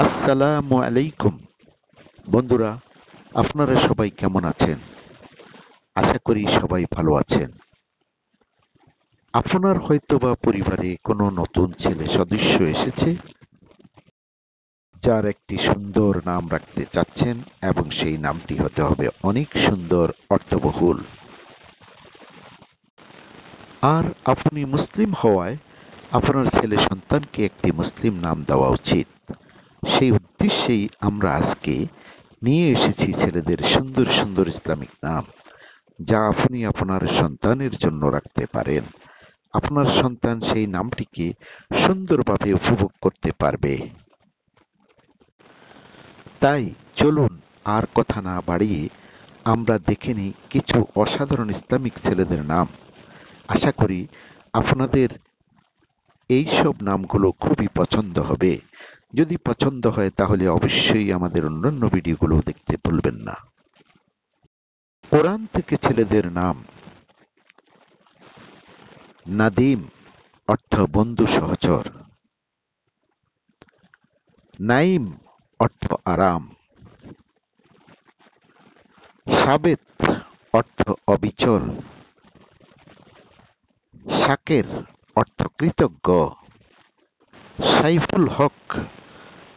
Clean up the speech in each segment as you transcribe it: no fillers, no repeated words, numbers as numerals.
আসসালামু আলাইকুম বন্ধুরা, আপনারা সবাই কেমন আছেন? আশা করি সবাই ভালো আছেন। আপনার হয়তোবা পরিবারে কোনো নতুন ছেলে সদস্য এসেছে, যার একটি সুন্দর নাম রাখতে চাচ্ছেন এবং সেই নামটি হতে হবে অনেক সুন্দর, অর্থবহুল। আর আপনি মুসলিম হওয়ায় আপনার ছেলে সন্তানকে একটি মুসলিম নাম দেওয়া উচিত। সেই উদ্দেশ্যেই আমরা আজকে নিয়ে এসেছি ছেলেদের সুন্দর সুন্দর ইসলামিক নাম, যা আপনি আপনার সন্তানের জন্য রাখতে পারেন। আপনার সন্তান সেই নামটিকে সুন্দরভাবে উপভোগ করতে পারবে। তাই চলুন আর কথা না বাড়িয়ে আমরা দেখে নিই কিছু অসাধারণ ইসলামিক ছেলেদের নাম। আশা করি আপনাদের এই সব নামগুলো খুবই পছন্দ হবে। যদি পছন্দ হয় তাহলে অবশ্যই আমাদের অন্যান্য ভিডিওগুলো দেখতে ভুলবেন না। কোরআন থেকে ছেলেদের নাম: নাদিম অর্থ বন্ধু সহচর, নাইম অর্থ আরাম, সাবেত অর্থ অবিচল, শাকের অর্থ কৃতজ্ঞ, সাইফুল হক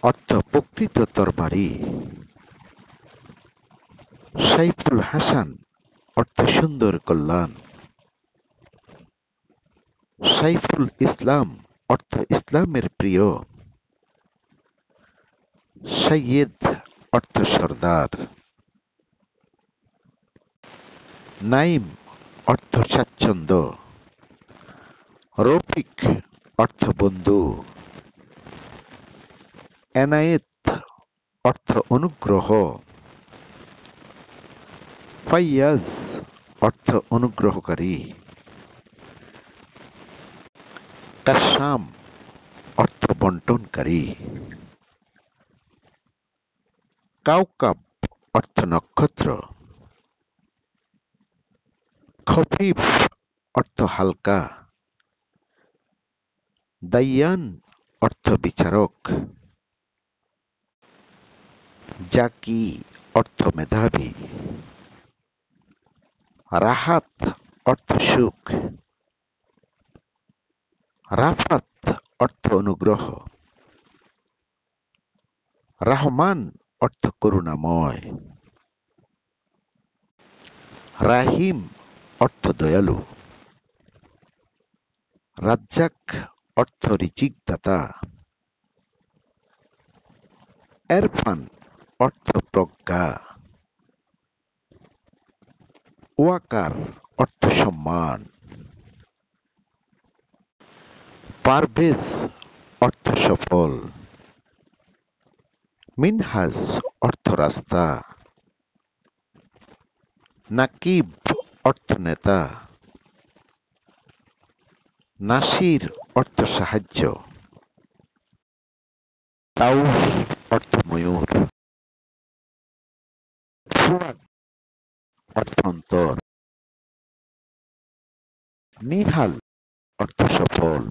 অর্থ প্রকৃত তরবারি, সাইফুল হাসান অর্থ সুন্দর কল্যাণ, সাইফুল ইসলাম অর্থ ইসলামের প্রিয়, সৈয়দ অর্থ সর্দার, নাইম অর্থ স্বাচ্ছন্দ্য, রফিক অর্থ বন্ধু, এনায়েত অর্থ অনুগ্রহ, ফাইয়াজ অর্থ অনুগ্রহকারী, কাশাম অর্থ বন্টনকারী, কাউকাব অর্থ নক্ষত্র, খফিফ অর্থ হালকা, দাইয়ান অর্থ বিচারক, জাকি অর্থ মেধাবী, রাহাত অর্থ সুখ, রাফাত অর্থ অনুগ্রহ, রহমান অর্থ করুণাময়, রাহিম অর্থ দয়ালু, রাজ্জাক অর্থ রিজিক দাতা, এরফান অর্থ প্রজ্ঞা, ওয়াকার অর্থ সম্মান, পারভেজ অর্থ সফল, মিনহাজ অর্থ রাস্তা, নাকিব অর্থ নেতা, নাসির অর্থ সাহায্য, তাউস অর্থ ময়ূর, ফুয়াদ অর্থ অন্তর, নিহাল অর্থ সফল,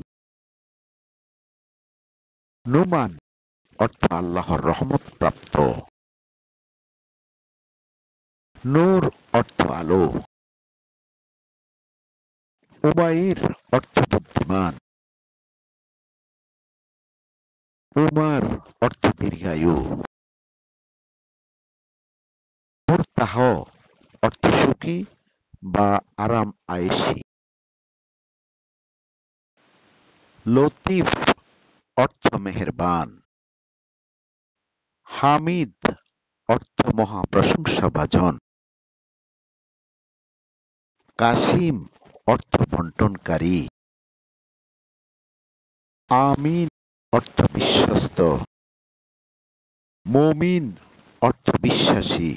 নুমান অর্থ আল্লাহর রহমত প্রাপ্ত, নূর অর্থ আলো, উমাইর অর্থ বুদ্ধিমান, উমার অর্থ দীর্ঘায়ু, মুরতাহ অর্থ সুখী বা আরাম আয়েশি, লতিফ অর্থ মেহেরবান, হামিদ অর্থ মহা প্রশংসাভাজন, কাসিম অর্থ বন্টনকারী, আমিন অর্থ বিশ্বস্ত, মুমিন অর্থ বিশ্বাসী,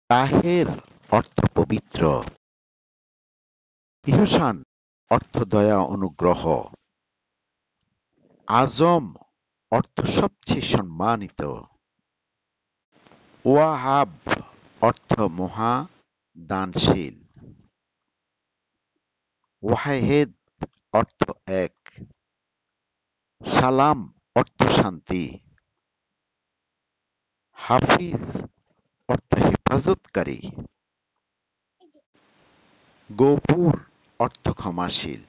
তাহের অর্থ পবিত্র, ইহসান অর্থ দয়া অনুগ্রহ, আজম অর্থ সবচেয়ে সম্মানিত, ওয়াহাব অর্থ মহা দানশীল, ওয়াহেদ অর্থ এক, সালাম অর্থ শান্তি, হাফিজ অর্থ হেফাজতকারী, গফুর অর্থ ক্ষমাশীল,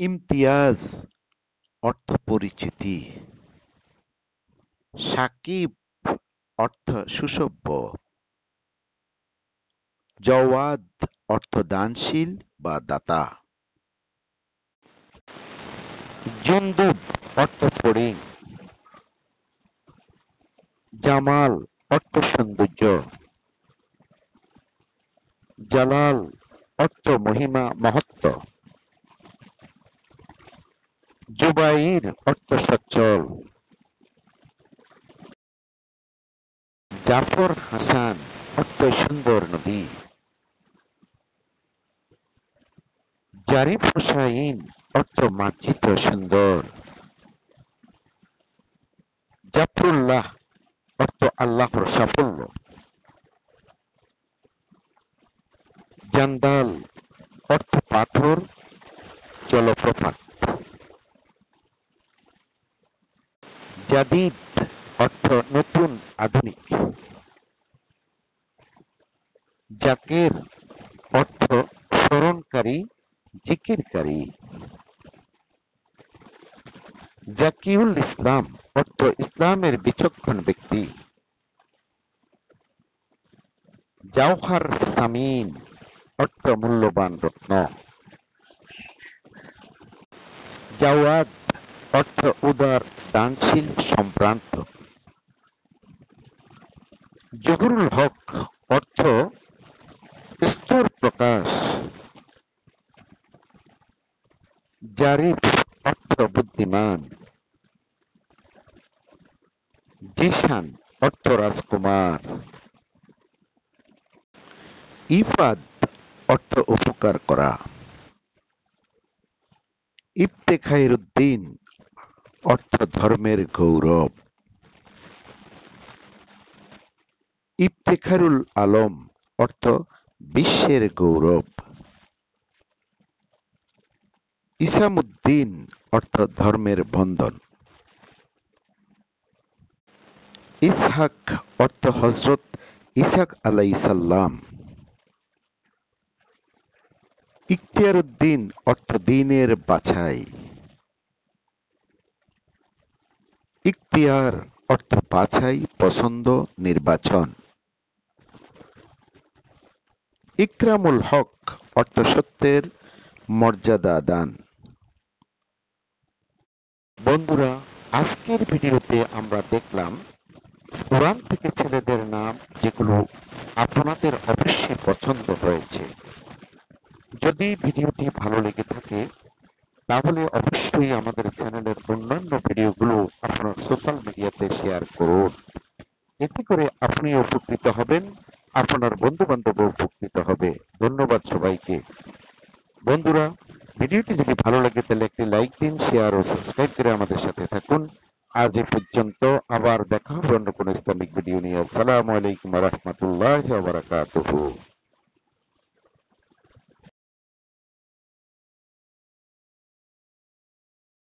ইমতিয়াজ অর্থ পরিচিতি, সাকিব অর্থ সুসভ্য, জওয়াদ অর্থ দানশীল বা দাতা, জুনদুব অর্থ ফড়িং, জামাল অর্থ সৌন্দর্য, জালাল অর্থ মহিমা মহত্ব, জুবাইর অর্থ সচ্ছল, জাফর হাসান অর্থ সুন্দর নদী, জারিফ হুসাইন অর্থ মার্জিত সুন্দর, জাফরুল্লাহ অর্থ আল্লাহর সাফল্য, জান্দাল অর্থ পাথর জলপ্রপাত, জাদিদ অর্থ নতুন আধুনিক, জাকের অর্থ স্মরণকারী জিকিরকারী, জাকিউল ইসলাম অর্থ ইসলামের বিচক্ষণ ব্যক্তি, জাওহার সামিন অর্থ মূল্যবান রত্ন, জাওয়াদ অর্থ উদার দানশীল সম্ভ্রান্ত, জহুরুল হক অর্থ স্তর প্রকাশ, জারিফ অর্থ বুদ্ধিমান, জিশান অর্থ রাজকুমার, ইফাদ অর্থ উপকার করা, ইফতেখারউদ্দিন অর্থ ধর্মের গৌরব, ইফতেখারুল আলম অর্থ বিশ্বের গৌরব, ইসামুদ্দিন অর্থ ধর্মের বন্ধন, ইসহাক অর্থ হযরত ইসহাক আলাইহিস সালাম, ইখতিয়ারউদ্দিন অর্থ দ্বীনের বাছাই, ইখতিয়ার অর্থ বাছাই পছন্দ নির্বাচন, ইকরামুল হক অর্থ সত্যের মর্যাদা দান। বন্ধুরা, আজকের ভিডিওতে আমরা দেখলাম কোরআন থেকে ছেলেদের নাম যেগুলো আপনাদের অবশ্যই পছন্দ হয়েছে। যদি ভিডিওটি ভালো লেগে থাকে তাহলে অবশ্যই আমাদের চ্যানেলের অন্যান্য ভিডিওগুলো আপনার সোশ্যাল মিডিয়াতে শেয়ার করুন। এতে করে আপনি উপকৃত হবেন, আপনার বন্ধু বান্ধব উপকৃত হবে। ধন্যবাদ সবাইকে। বন্ধুরা, ভিডিওটি যদি ভালো লাগে তাহলে একটি লাইক দিন, শেয়ার ও সাবস্ক্রাইব করে আমাদের সাথে থাকুন। আজ এ পর্যন্ত, আবার দেখা হবে অন্য কোনো ইসলামিক ভিডিও নিয়ে। আসসালামু আলাইকুম ওয়া রাহমাতুল্লাহি ওয়া বারাকাতুহু।